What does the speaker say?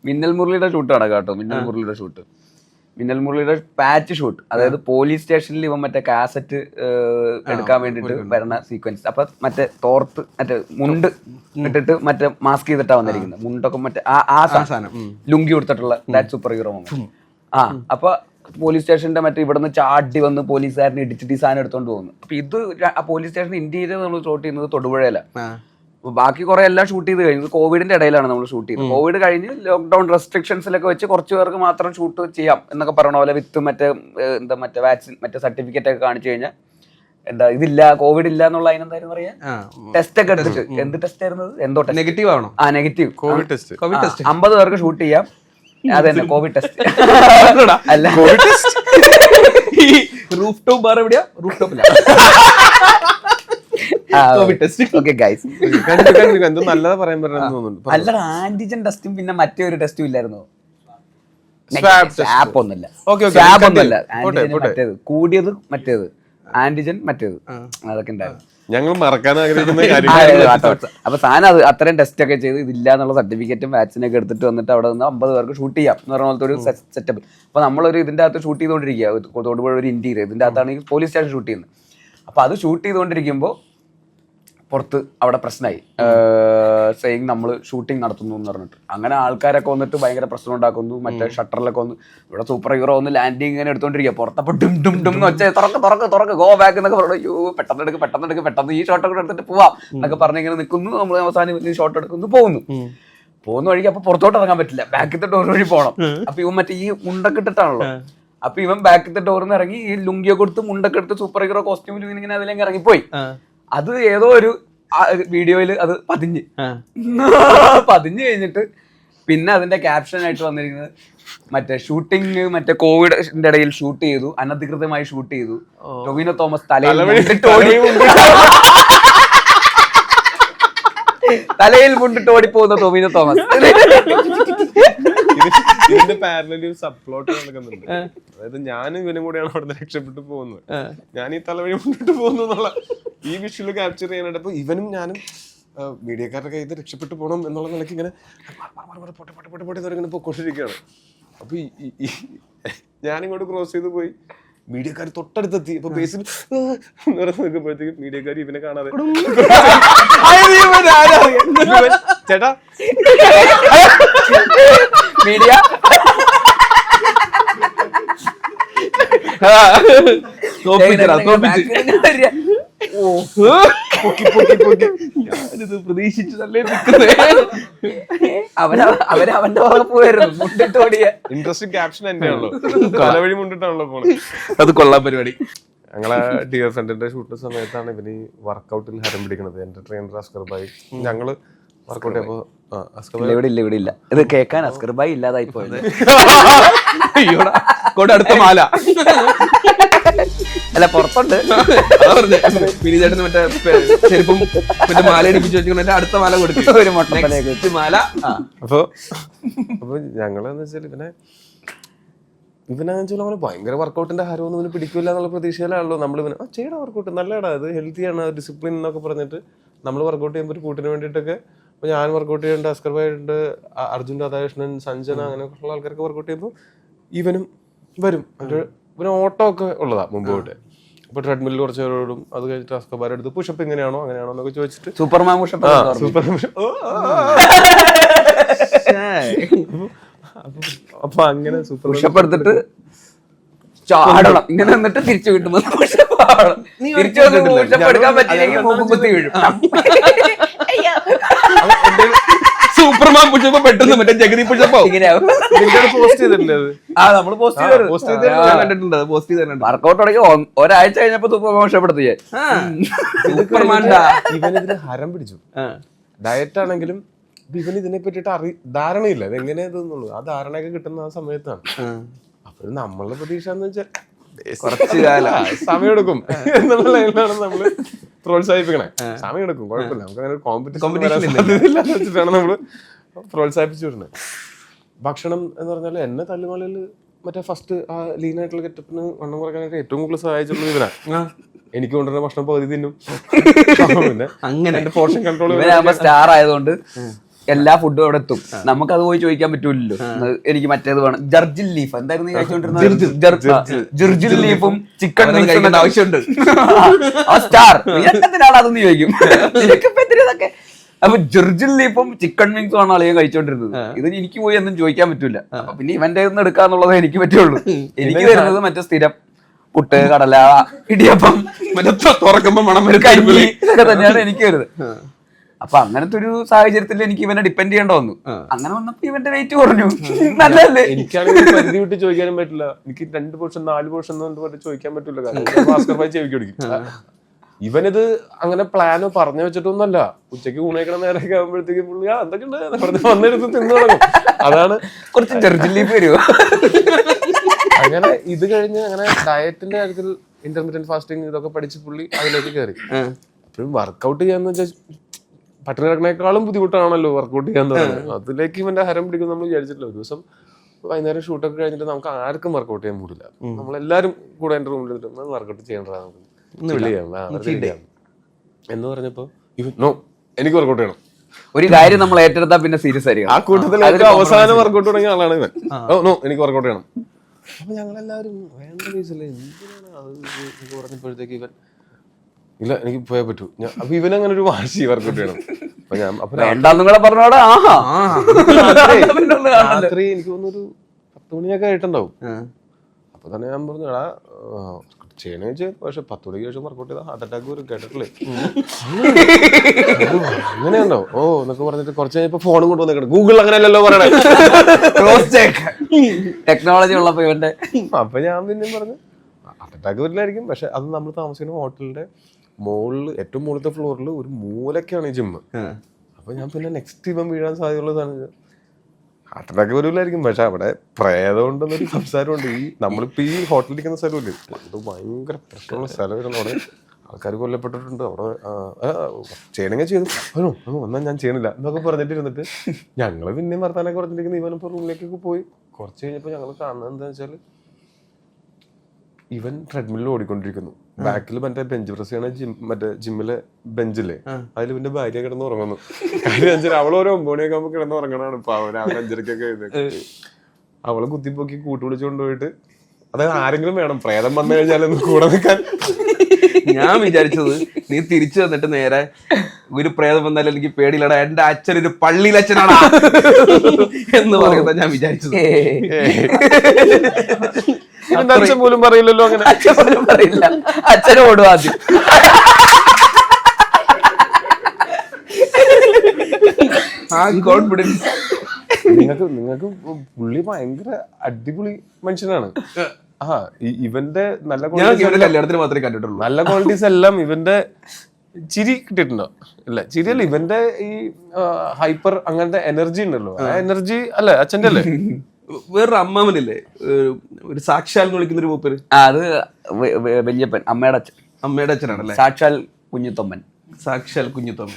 മിന്നൽ മുരളിയുടെ ഷൂട്ടാണ് കേട്ടോ. മിന്നൽ മുരളിയുടെ ഷൂട്ട്, മിന്നൽ മുരളിയുടെ പാച്ച് ഷൂട്ട്. അതായത് പോലീസ് സ്റ്റേഷനിൽ ഇവൻ മറ്റേ കാസറ്റ് എടുക്കാൻ വേണ്ടിട്ട് വരുന്ന സീക്വൻസ്. അപ്പൊ മറ്റേ തോർത്ത് മറ്റേ മുണ്ട് ഇട്ടിട്ട് മറ്റേ മാസ്ക് ചെയ്തിട്ടാ വന്നിരിക്കുന്നത്. മുണ്ടൊക്കെ മറ്റേ ആ സാധനം ലുങ്കി കൊടുത്തിട്ടുള്ള ദാറ്റ് സൂപ്പർ ഹീറോ മൊമെന്റ്. അപ്പൊ പോലീസ് സ്റ്റേഷന്റെ മറ്റേ ഇവിടുന്ന് ചാടി വന്ന് പോലീസുകാരനെ ഇടിച്ചിട്ട് ഈ സാധനം എടുത്തോണ്ട് പോകുന്നു. അപ്പൊ ഇത് ആ പോലീസ് സ്റ്റേഷൻ ഇന്ത്യയിൽ നമ്മൾ ഷൂട്ട് ചെയ്യുന്നത് തൊടുപുഴയില. ബാക്കി കുറെ എല്ലാം ഷൂട്ട് ചെയ്ത് കഴിഞ്ഞു. കോവിഡിന്റെ ഇടയിലാണ് നമ്മൾ ഷൂട്ട് ചെയ്തത്. കോവിഡ് കഴിഞ്ഞ് ലോക്ക്ഡൌൺ റെസ്ട്രിക്ഷൻസിലൊക്കെ വെച്ച് കുറച്ച് പേർക്ക് മാത്രം ഷൂട്ട് ചെയ്യാം എന്നൊക്കെ പറഞ്ഞ പോലെ വിത്ത് മറ്റേ വാക്സിൻ മറ്റേ സർട്ടിഫിക്കറ്റ് ഒക്കെ കാണിച്ചു കഴിഞ്ഞാൽ ഇതില്ല, കോവിഡ് ഇല്ല എന്നുള്ള അതിനെന്തായാലും പറയാ ടെസ്റ്റ് ഒക്കെ എടുത്തിട്ട്. എന്ത് ടെസ്റ്റ് ആയിരുന്നത്? എന്തോ നെഗറ്റീവ് ആണോ? Negative Covid test. 50 പേർക്ക് ഷൂട്ട് ചെയ്യാം. അതന്നെ കോവിഡ് ടെസ്റ്റ് അല്ല, റൂഫ് ടോപ്പ് ബാർ എവിടെയാ? റൂഫ് ടോപ്പില്ല. അല്ല, ആന്റിജൻ ടെസ്റ്റും പിന്നെ മറ്റേ ഒരു ടെസ്റ്റും ഇല്ലായിരുന്നു. സ്വാബ് ഒന്നുമില്ല, മറ്റേത് കൂടിയത് മറ്റേത്, ആന്റിജൻ മറ്റേത്, അതൊക്കെ ഉണ്ടായിരുന്നു. ഞങ്ങൾ മറക്കാൻ ആഗ്രഹിക്കുന്ന അപ്പൊ സാധനം അത് അത്രയും ടെസ്റ്റ് ഒക്കെ ചെയ്ത് ഇതില്ല എന്നുള്ള സർട്ടിഫിക്കറ്റും വാക്സിനൊക്കെ എടുത്തിട്ട് വന്നിട്ട് അവിടെ നിന്ന് 50 പേർക്ക് ഷൂട്ട് ചെയ്യാം എന്ന് പറഞ്ഞ പോലത്തെ ഒരു സെറ്റപ്പ്. അപ്പൊ നമ്മളൊരു ഇതിന്റെ അകത്ത് ഷൂട്ട് ചെയ്തുകൊണ്ടിരിക്കുക. തൊടുപുഴ ഒരു ഇന്റീരിയർ ഇതിന്റെ അകത്താണ് ഈ പോലീസ് സ്റ്റേഷൻ ഷൂട്ട് ചെയ്യുന്നത്. അപ്പൊ അത് ഷൂട്ട് ചെയ്തുകൊണ്ടിരിക്കുമ്പോൾ പുറത്ത് അവിടെ പ്രശ്നമായി, സെയിങ് നമ്മൾ ഷൂട്ടിംഗ് നടത്തുന്നു എന്ന് പറഞ്ഞിട്ട്. അങ്ങനെ ആൾക്കാരൊക്കെ വന്നിട്ട് ഭയങ്കര പ്രശ്നം ഉണ്ടാക്കുന്നു. മറ്റേ ഷട്ടറിലൊക്കെ വന്ന് ഇവിടെ സൂപ്പർ ഹീറോ ഒന്ന് ലാൻഡിങ് ഇങ്ങനെ എടുത്തോണ്ടിരിക്കുക. പുറത്തപ്പോൾ ഡും ഡും ഡും എന്ന് വെച്ചാൽ തുറക്ക് ഗോ ബാക്ക് എന്നൊക്കെ പറഞ്ഞു. അയ്യോ പെട്ടെന്ന് ഈ ഷോട്ട് ഒക്കെ എടുത്തിട്ട് പോവാം എന്നൊക്കെ പറഞ്ഞിങ്ങനെ നിൽക്കുന്നു. നമ്മൾ അവസാനം ഈ ഷോട്ട് എടുക്കുന്നു, പോകുന്ന വഴിക്ക് അപ്പൊ പുറത്തോട്ട് ഇറങ്ങാൻ പറ്റില്ല, ബാക്കിത്തെ ഡോർ വഴി പോകണം. അപ്പൊ ഇവൻ മറ്റേ ഈ മുണ്ടൊക്കെ ഇട്ടിട്ടാണല്ലോ. അപ്പൊ ഇവൻ ബാക്കിത്തെ ഡോറിന്ന് ഇറങ്ങി ഈ ലുങ്കിയൊക്കെ കൊടുത്ത് മുണ്ടൊക്കെ എടുത്ത് സൂപ്പർ ഹീറോ കോസ്റ്റ്യൂമിൽ ഇങ്ങനെ അതിലേക്ക് ഇറങ്ങിപ്പോയി. അത് ഏതോ ഒരു വീഡിയോയില് അത് പതിഞ്ഞ് കഴിഞ്ഞിട്ട് പിന്നെ അതിന്റെ ക്യാപ്ഷൻ ആയിട്ട് വന്നിരിക്കുന്നത് മറ്റേ ഷൂട്ടിങ് മറ്റേ കോവിഡിന്റെ ഇടയിൽ ഷൂട്ട് ചെയ്തു, അനധികൃതമായി ഷൂട്ട് ചെയ്തു. ടൊവിനോ തോമസ് തലയിൽ മുണ്ടിട്ട് ഓടിപ്പോകുന്ന ടൊവിനോ തോമസ്. ഇതിന്റെ പാരലൽ സബ് പ്ലോട്ട് നടക്കുന്നുണ്ട്. അതായത് ഞാനും ഇവനും കൂടെയാണ് അവിടെ രക്ഷപ്പെട്ടു പോകുന്നത്. ഞാൻ ഈ തലവഴി മുന്നിട്ട് പോകുന്നു എന്നുള്ള ഈ വിഷ്വൽ ക്യാപ്ചർ ചെയ്യാനായിട്ട് അപ്പൊ ഇവനും ഞാനും മീഡിയക്കാരുടെ കയ്യിൽ നിന്ന് രക്ഷപ്പെട്ടു പോകണം എന്നുള്ള നിലയ്ക്ക് ഇങ്ങനെ ഇങ്ങനെ പൊക്കോണ്ടിരിക്കുകയാണ്. അപ്പൊ ഞാനിങ്ങോട്ട് ക്രോസ് ചെയ്ത് പോയി, മീഡിയക്കാർ തൊട്ടടുത്തെത്തി. അപ്പൊ ബേസിൽ നിൽക്കുമ്പോഴത്തേക്കും മീഡിയക്കാർ ഇവനെ കാണാതെ ചേട്ടാ മീഡിയ പ്രതീക്ഷിച്ചതല്ലേ അവന്റെ പോയായിരുന്നു മുണ്ടിട്ട് ഓടിയ. ഇൻട്രസ്റ്റിംഗ് ക്യാപ്ഷൻ തന്നെയാണല്ലോ, തലവഴി മുണ്ടിട്ടാണല്ലോ പോണത്. അത് കൊള്ളാൻ പരിപാടി. ഞങ്ങളെ ഡിയർ ഫ്രണ്ടിന്റെ ഷൂട്ട് സമയത്താണ് ഇവന് വർക്കൗട്ടിൽ ഹരം പിടിക്കുന്നത്. എന്റെ ട്രെയിനർ അസ്കർ ഭായി, ഞങ്ങള് വർക്കൗട്ട് ചെയ്യപ്പോ ഇവിടെ ഇല്ല ഇത് കേൾക്കാൻ അസ്കർ ഭായി ഇല്ലാതായി പോയത്. അടുത്ത മാല അല്ല പുറത്തുണ്ട് ചേട്ടന് മറ്റേ ചെരുപ്പും മറ്റേ മാല ഇടിപ്പിച്ച് വെച്ചിട്ട് അടുത്ത മാല കൊടുക്കും, ഒരു മൊട്ട മാല. അപ്പൊ ഞങ്ങളെന്ന് വെച്ചാൽ ഇവനെന്ന് വെച്ചാൽ അവന് ഭയങ്കര വർക്കൗട്ടിന്റെ ഹരമൊന്നും ഇവന് പിടിക്കില്ല എന്നുള്ള പ്രതീക്ഷയിലാണല്ലോ നമ്മൾ. ഇവന് ചെയ്യണം വർക്കൗട്ട് നല്ലതാണ്, അത് ഹെൽത്തിയാണ്, ഡിസിപ്ലിൻ എന്നൊക്കെ പറഞ്ഞിട്ട് നമ്മൾ വർക്കൗട്ട് ചെയ്യുമ്പോൾ ഒരു കൂട്ടിന് വേണ്ടിയിട്ടൊക്കെ. അപ്പൊ ഞാൻ വർക്കൗട്ട് ചെയ്യുന്നുണ്ട്, അസ്കർ ഭായി ഉണ്ട്, അർജുൻ രാധാകൃഷ്ണൻ, സഞ്ജന, അങ്ങനെയൊക്കെയുള്ള ആൾക്കാർക്ക് വർക്കൗട്ട് ചെയ്യുമ്പോൾ ഇവനും വരും. ഇവന് ഓട്ടം ഒക്കെ ഉള്ളതാ മുമ്പ് തൊട്ട്. അപ്പൊ ട്രെഡ്മില്ലിൽ കുറച്ച് പേരോടും അത് കഴിഞ്ഞിട്ട് അസ്കർ ഭായി എടുത്ത് പുഷപ്പ് ഇങ്ങനെയാണോ അങ്ങനെയാണോ എന്നൊക്കെ ചോദിച്ചിട്ട് സൂപ്പർമാൻ പുഷപ്പ് അപ്പൊ അങ്ങനെ സൂപ്പർ പുഷപ്പ് എടുത്തിട്ട് ചാടണം ഇങ്ങനെ എന്നിട്ട് തിരിച്ചു കിട്ടുമ്പോൾ തിരിച്ചു പുഷപ്പ് എടുക്കാൻ പറ്റില്ലെങ്കിൽ മുമ്പത്തി വീഴും. സൂപ്പർമാൻ പുഷപ്പ് പെട്ടെന്ന് മറ്റേ ജഗതി പുഷപ്പോ ഇങ്ങനെയാവും. പോസ്റ്റ് ചെയ്തിട്ടില്ലേ അത്? നമ്മള് പോസ്റ്റ് കണ്ടിട്ടുണ്ട്, പോസ്റ്റ് ചെയ്തിട്ടുണ്ട്. വർക്കൗട്ട് തുടങ്ങി ഒരാഴ്ച കഴിഞ്ഞപ്പോ സൂപ്പർമാൻ പുഷപ്പ് എടുത്ത് ഇവനിതിന് ഹരം പിടിച്ചു. ഡയറ്റ് ആണെങ്കിലും ഇവന് ഇതിനെ പറ്റിയിട്ട് ധാരണയില്ല, ഇതെങ്ങനെയാ ഇതെന്നുള്ളത്. ആ ധാരണയൊക്കെ കിട്ടുന്ന ആ സമയത്താണ്. അപ്പൊ നമ്മളുടെ പ്രതീക്ഷ എന്ന് വെച്ചാൽ കുറച്ച് കാലം സമയമെടുക്കും എന്നുള്ള ലൈനിലാണ് നമ്മള് പ്രോത്സാഹിപ്പിക്കണേ. സമയമെടുക്കും, കുഴപ്പമില്ല, നമുക്ക് അങ്ങനെ കോമ്പറ്റീഷൻ വെച്ചിട്ടാണ് നമ്മള് പ്രോത്സാഹിപ്പിച്ചു വരുന്നത്. ഭക്ഷണം എന്ന് പറഞ്ഞാൽ എന്നെ തല്ലുമലയിൽ മറ്റേ ഫസ്റ്റ് ആ ലീനായിട്ടുള്ള ഗെറ്റപ്പിന് വണ്ണം കുറയ്ക്കാനായിട്ട് ഏറ്റവും കൂടുതൽ സഹായിച്ചിട്ടുള്ളത് ഇവനാ. എനിക്ക് കൊണ്ടുവരുന്ന ഭക്ഷണം പകുതി തിന്നും. പിന്നെ അങ്ങനെ പോർഷൻ കൺട്രോൾ സ്റ്റാർ ആയതുകൊണ്ട് എല്ലാ ഫുഡും അവിടെ എത്തും. നമുക്കത് പോയി ചോദിക്കാൻ പറ്റൂലല്ലോ. എനിക്ക് മറ്റേത് വേണം, ജർജിൽ ലീഫ് എന്തായിരുന്നു നീ കഴിച്ചോണ്ടിരുന്നത്? ജിർജിൽ ലീഫും ചിക്കൻ കഴിക്കേണ്ട ആവശ്യമുണ്ട്. സ്റ്റാർ എന്തിനാണ് അതെന്ന് ചോദിക്കും. ഇതൊക്കെ അപ്പൊ ജിർജിൽ ലീഫും ചിക്കൻ വിങ്സും ആണ് അളിയൻ കഴിച്ചോണ്ടിരുന്നത്. ഇത് എനിക്ക് പോയി ഒന്നും ചോദിക്കാൻ പറ്റൂല. അപ്പൊ പിന്നെ ഇവന്റെ നിന്ന് എടുക്കാന്നുള്ളതേ എനിക്ക് പറ്റുള്ളൂ. എനിക്ക് തരുന്നത് മറ്റേ സ്ഥിരം പുട്ട്, കടല, ഇടിയപ്പം, മറ്റേ തുറക്കുമ്പോ മണം വരും, കഞ്ഞി, ഇതൊക്കെ തന്നെയാണ് എനിക്ക് വരുന്നത്. അപ്പൊ അങ്ങനത്തെ ഒരു സാഹചര്യത്തിൽ എനിക്ക് ഇവനെ ഡിപ്പെൻഡ് ചെയ്യേണ്ട വന്നു. അങ്ങനെ വന്നപ്പോ ഇവന്റെ വെയിറ്റ് കുറഞ്ഞു. നല്ലല്ലേ? എനിക്കാണെങ്കിൽ പരിധി വിട്ട് ചോദിക്കാനും പറ്റില്ല. എനിക്ക് 2 പോർഷൻ 4 പോർഷൻ ചോദിക്കാൻ പറ്റില്ല. കാരണം ഭാസ്കർ ഭായി ചെവിക്ക് പിടിക്കും. ഇവനിത് അങ്ങനെ പ്ലാനോ പറഞ്ഞു വെച്ചിട്ടൊന്നുമല്ല. ഉച്ചയ്ക്ക് ഊണേക്കണ നേരൊക്കെ ആകുമ്പോഴത്തേക്കും പുള്ളി എന്തൊക്കെയുണ്ട് വന്നെടുത്ത് തിന്നു തുടങ്ങും. അതാണ് കുറച്ച് ജർജില്ലീഫ് വരുമോ. അങ്ങനെ ഇത് കഴിഞ്ഞ് അങ്ങനെ ഡയറ്റിന്റെ കാര്യത്തിൽ ഇന്റർമീഡിയറ്റ് ഫാസ്റ്റിംഗ് ഇതൊക്കെ പഠിച്ച് പുള്ളി അതിലേക്ക് കയറി. അപ്പോഴും വർക്കൗട്ട് ചെയ്യാന്ന് വെച്ചാൽ പട്ടിണി കിടക്കണേക്കാളും ബുദ്ധിമുട്ടാണല്ലോ വർക്കൗട്ട് ചെയ്യാൻ പറയുന്നത്. അതിലേക്ക് ഇവന്റെ ഹരം പിടിക്കും നമ്മൾ വിചാരിച്ചിട്ടില്ല. ഒരു ദിവസം വൈകുന്നേരം ഷൂട്ടൊക്കെ കഴിഞ്ഞിട്ട് നമുക്ക് ആർക്കും വർക്കൗട്ട് ചെയ്യാൻ കൂടില്ല. നമ്മളെല്ലാരും കൂടെ എന്റെ റൂമിൽ വർക്കൗട്ട് ചെയ്യേണ്ടതാണ് എന്ന് പറഞ്ഞപ്പോ നോ എനിക്ക് വർക്കൗട്ട് ചെയ്യണം. ഒരു കാര്യം നമ്മൾ ഏറ്റെടുത്താൽ പിന്നെ സീരിയസ് ആയിരിക്കും. ആ കൂട്ടത്തിൽ അവസാനം വർക്കൗട്ട് തുടങ്ങിയ ആളാണ് ഇവൻ. നോ എനിക്ക് വർക്കൗട്ട് ചെയ്യണം. അപ്പൊ ഞങ്ങളെല്ലാവരും വേണ്ട കേസല്ലേ എന്തിനാണ് അത് പറഞ്ഞപ്പോഴത്തേക്ക് ഇവൻ ഇല്ല എനിക്ക് പോയാ പറ്റൂ. അപ്പൊ ഇവനങ്ങനെ ഒരു വാശി വർക്കൗട്ട് ചെയ്യണം. അപ്പൊ ഞാൻ വേണ്ടാന്നുകൂടെ പറഞ്ഞോടാ. രാത്രി എനിക്ക് തോന്നുന്നൊരു 10 മണിയൊക്കെ ആയിട്ടുണ്ടാവും. അപ്പൊ തന്നെ ഞാൻ പറഞ്ഞു എടാ ചെയ്യണേ ചെയ്തു. പക്ഷെ 10 മണിക്ക് ശേഷം വർക്കൗട്ട് ചെയ്താൽ ഹാർട്ട് അറ്റാക്ക് വരും കേട്ടിട്ടില്ലേ? അങ്ങനെയുണ്ടോ? ഓ എന്നൊക്കെ പറഞ്ഞിട്ട് കുറച്ച് കഴിഞ്ഞപ്പോ ഫോണും കൊണ്ട് വന്നേക്കണം. ഗൂഗിൾ അങ്ങനെയല്ലല്ലോ പറയണേ, ടെക്നോളജി ഉള്ളപ്പോ ഇവന്റെ. അപ്പൊ ഞാൻ പിന്നെയും പറഞ്ഞു ഹാർട്ട് അറ്റാക്ക് വരില്ലായിരിക്കും. പക്ഷെ അത് നമ്മൾ താമസിക്കുന്ന ഹോട്ടലിന്റെ മുകളിൽ ഏറ്റവും മുകളിലത്തെ ഫ്ലോറിൽ ഒരു മൂലക്കാണ് ഈ ജിമ്മ്. അപ്പൊ ഞാൻ പിന്നെ നെക്സ്റ്റ് ഇവൻ വീഴാൻ സാധ്യതയുള്ളതാണ്. Heart attack വരില്ലായിരിക്കും. പക്ഷെ അവിടെ പ്രേതം ഉണ്ടെന്നൊരു സംസാരമുണ്ട്. ഈ നമ്മളിപ്പോ ഈ ഹോട്ടലിൽ ഇരിക്കുന്ന സ്ഥലമില്ലേ, അത് ഭയങ്കര പ്രശ്നമുള്ള സ്ഥലമായിരുന്നു. അവിടെ ആൾക്കാർ കൊല്ലപ്പെട്ടിട്ടുണ്ട്. അവിടെ ചെയ്യണമെങ്കിൽ ചെയ്തു. ഒന്നും ഞാൻ ചെയ്യണില്ല എന്നൊക്കെ പറഞ്ഞിട്ട് ഇരുന്നിട്ട് ഞങ്ങള് പിന്നെയും വർത്താനൊക്കെ പറഞ്ഞിരിക്കുന്നത്. ഇവനിപ്പോ റൂമിലേക്കൊക്കെ പോയി കുറച്ച് കഴിഞ്ഞപ്പോ ഞങ്ങൾ കാണുന്നത് എന്താ വെച്ചാല് ഇവൻ ട്രെഡ്മില്ലിൽ ഓടിക്കൊണ്ടിരിക്കുന്നു. ബാക്കിൽ മറ്റേ ബെഞ്ച് പ്രസ് ചെയ്യണ മറ്റേ ജിമ്മിലെ ബെഞ്ചില്ലേ, അതിൽ ഇവന്റെ ഭാര്യ കിടന്ന് ഉറങ്ങുന്നു. കാര്യം അവള് ഒരു 9 മണിയൊക്കെ ആകുമ്പോ കിടന്ന് ഉറങ്ങണാണ്. ഇപ്പൊ അവൻ 5:30 അവളെ കുത്തിപ്പൊക്കി കൂട്ടുപിടിച്ചു കൊണ്ടുപോയിട്ട്, അതായത് ആരെങ്കിലും വേണം പ്രേതം വന്നു കഴിഞ്ഞാലൊന്ന് കൂടെ നിൽക്കാൻ. ഞാൻ വിചാരിച്ചത് നീ തിരിച്ചു വന്നിട്ട് നേരെ ഒരു പ്രേതം വന്നാലും എനിക്ക് പേടിയില്ലടാ, എന്റെ അച്ഛൻ ഒരു പള്ളിയിലച്ഛനാണ് എന്ന് പറയുന്നത് ഞാൻ വിചാരിച്ചത്. അച്ഛൻ പോലും പറയില്ലല്ലോ അങ്ങനെ. അച്ഛൻ പോലും പറയില്ല, അച്ഛനോടും ആദ്യം. കോൺഫിഡൻസ്. നിങ്ങൾക്ക് പുള്ളി ഭയങ്കര അടിപൊളി മനുഷ്യനാണ്. ഇവന്റെ നല്ല കല്യാണത്തിന് മാത്രമേ കണ്ടിട്ടുള്ളൂ. നല്ല ക്വാളിറ്റീസ് എല്ലാം ഇവന്റെ ചിരി കിട്ടിയിട്ടുണ്ടോ? ഇല്ല, ചിരിയല്ല, ഇവന്റെ ഈ ഹൈപ്പർ അങ്ങനത്തെ എനർജി ഉണ്ടല്ലോ, ആ എനർജി അല്ലേ അച്ഛന്റെ അല്ലേ? വേറൊരു അമ്മാവനില്ലേ, ഒരു സാക്ഷാൽ എന്ന് വിളിക്കുന്ന ഒരു മൂപ്പര്, അത് വല്യപ്പൻ, അമ്മയുടെ അച്ഛൻ. അമ്മയുടെ അച്ഛനാണല്ലേ? സാക്ഷാൽ കുഞ്ഞുത്തൊമ്മൻ. സാക്ഷാൽ കുഞ്ഞുത്തൊമ്മൻ.